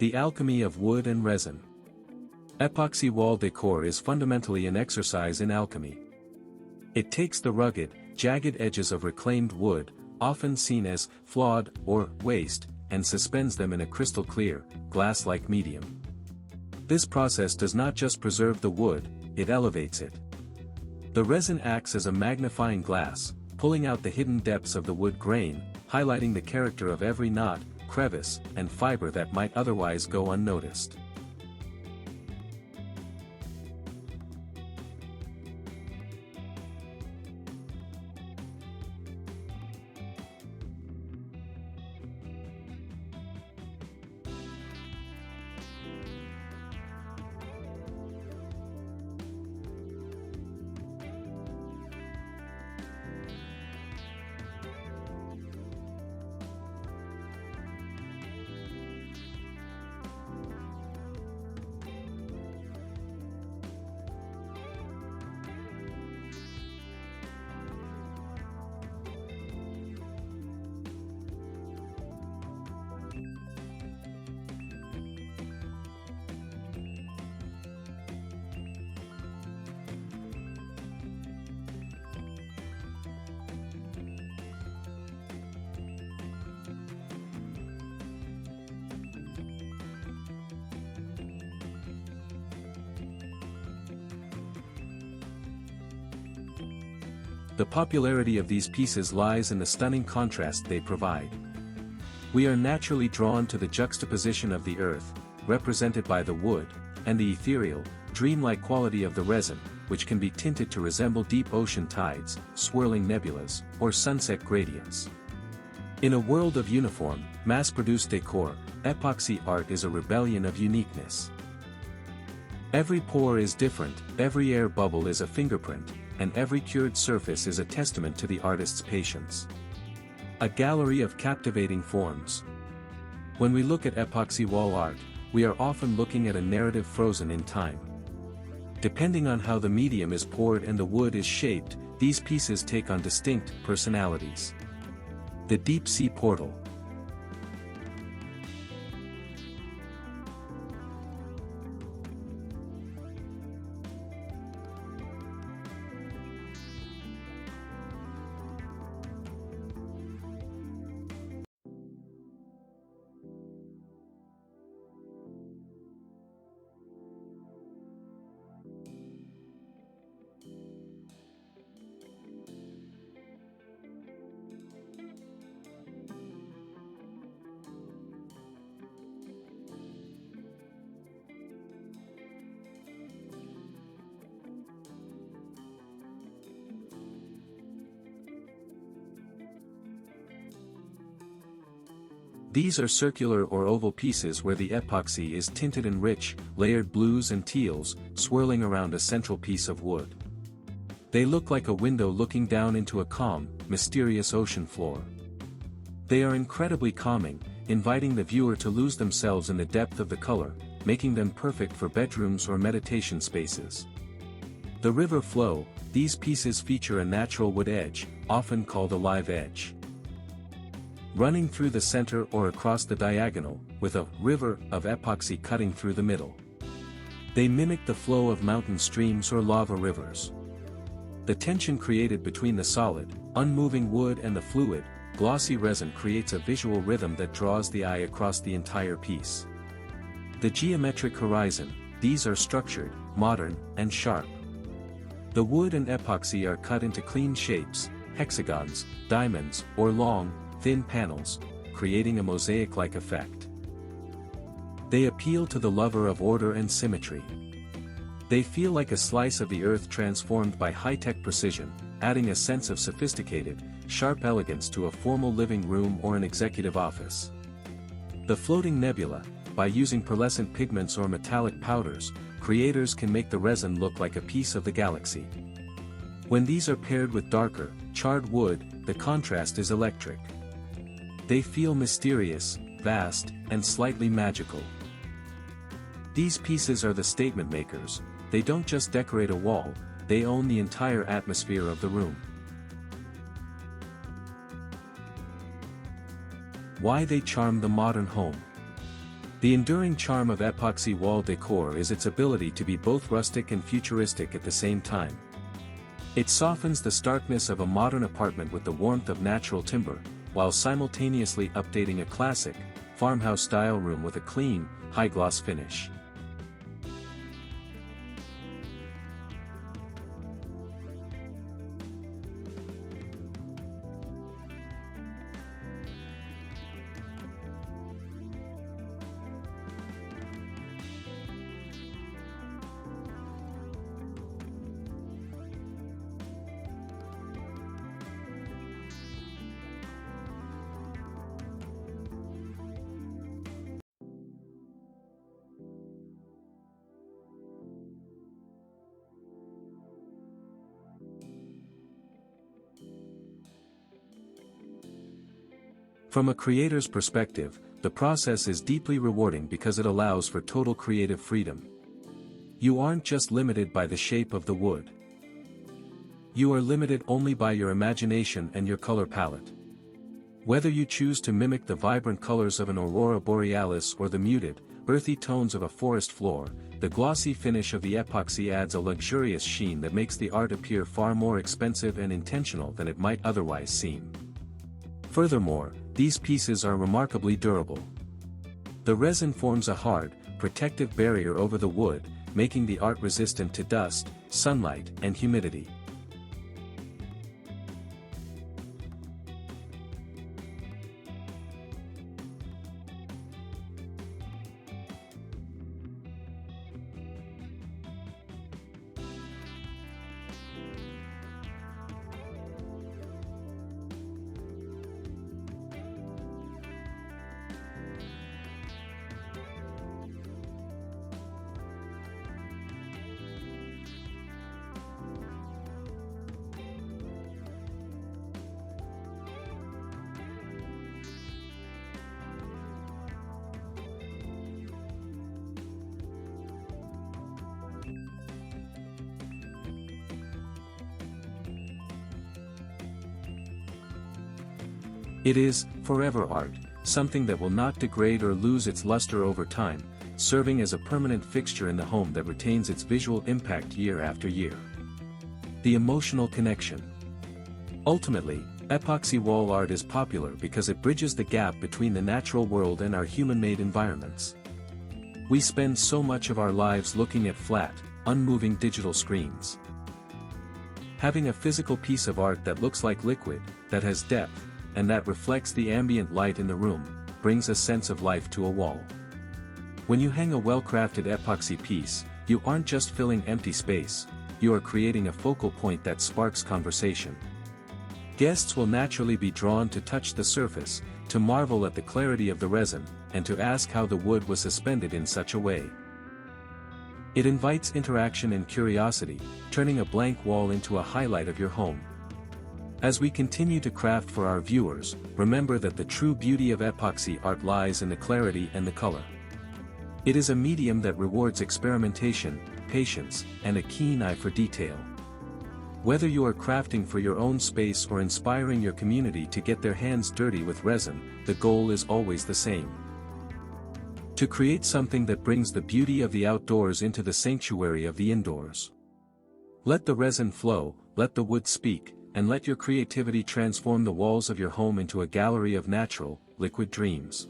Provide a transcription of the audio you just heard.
The alchemy of wood and resin. Epoxy wall decor is fundamentally an exercise in alchemy. It takes the rugged, jagged edges of reclaimed wood, often seen as flawed or waste, and suspends them in a crystal-clear, glass-like medium. This process does not just preserve the wood, it elevates it. The resin acts as a magnifying glass, pulling out the hidden depths of the wood grain, highlighting the character of every knot, crevice, and fiber that might otherwise go unnoticed. The popularity of these pieces lies in the stunning contrast they provide. We are naturally drawn to the juxtaposition of the earth, represented by the wood, and the ethereal, dreamlike quality of the resin, which can be tinted to resemble deep ocean tides, swirling nebulas, or sunset gradients. In a world of uniform, mass-produced decor, epoxy art is a rebellion of uniqueness. Every pore is different, every air bubble is a fingerprint, and every cured surface is a testament to the artist's patience. A gallery of captivating forms. When we look at epoxy wall art, we are often looking at a narrative frozen in time. Depending on how the medium is poured and the wood is shaped, these pieces take on distinct personalities. The Deep Sea Portal. These are circular or oval pieces where the epoxy is tinted in rich, layered blues and teals, swirling around a central piece of wood. They look like a window looking down into a calm, mysterious ocean floor. They are incredibly calming, inviting the viewer to lose themselves in the depth of the color, making them perfect for bedrooms or meditation spaces. The river flow, these pieces feature a natural wood edge, often called a live edge, running through the center or across the diagonal, with a river of epoxy cutting through the middle. They mimic the flow of mountain streams or lava rivers. The tension created between the solid, unmoving wood and the fluid, glossy resin creates a visual rhythm that draws the eye across the entire piece. The geometric horizon, these are structured, modern, and sharp. The wood and epoxy are cut into clean shapes, hexagons, diamonds, or long, thin panels, creating a mosaic-like effect. They appeal to the lover of order and symmetry. They feel like a slice of the earth transformed by high-tech precision, adding a sense of sophisticated, sharp elegance to a formal living room or an executive office. The floating nebula, by using pearlescent pigments or metallic powders, creators can make the resin look like a piece of the galaxy. When these are paired with darker, charred wood, the contrast is electric. They feel mysterious, vast, and slightly magical. These pieces are the statement makers. They don't just decorate a wall, they own the entire atmosphere of the room. Why they charm the modern home. The enduring charm of epoxy wall decor is its ability to be both rustic and futuristic at the same time. It softens the starkness of a modern apartment with the warmth of natural timber, while simultaneously updating a classic, farmhouse-style room with a clean, high-gloss finish. From a creator's perspective, the process is deeply rewarding because it allows for total creative freedom. You aren't just limited by the shape of the wood. You are limited only by your imagination and your color palette. Whether you choose to mimic the vibrant colors of an aurora borealis or the muted, earthy tones of a forest floor, the glossy finish of the epoxy adds a luxurious sheen that makes the art appear far more expensive and intentional than it might otherwise seem. Furthermore, these pieces are remarkably durable. The resin forms a hard, protective barrier over the wood, making the art resistant to dust, sunlight, and humidity. It is, forever art, something that will not degrade or lose its luster over time, serving as a permanent fixture in the home that retains its visual impact year after year. The emotional connection. Ultimately, epoxy wall art is popular because it bridges the gap between the natural world and our human-made environments. We spend so much of our lives looking at flat, unmoving digital screens. Having a physical piece of art that looks like liquid, that has depth, and that reflects the ambient light in the room, brings a sense of life to a wall. When you hang a well-crafted epoxy piece, you aren't just filling empty space, you are creating a focal point that sparks conversation. Guests will naturally be drawn to touch the surface, to marvel at the clarity of the resin, and to ask how the wood was suspended in such a way. It invites interaction and curiosity, turning a blank wall into a highlight of your home. As we continue to craft for our viewers, remember that the true beauty of epoxy art lies in the clarity and the color. It is a medium that rewards experimentation, patience, and a keen eye for detail. Whether you are crafting for your own space or inspiring your community to get their hands dirty with resin, the goal is always the same. To create something that brings the beauty of the outdoors into the sanctuary of the indoors. Let the resin flow, let the wood speak, and let your creativity transform the walls of your home into a gallery of natural, liquid dreams.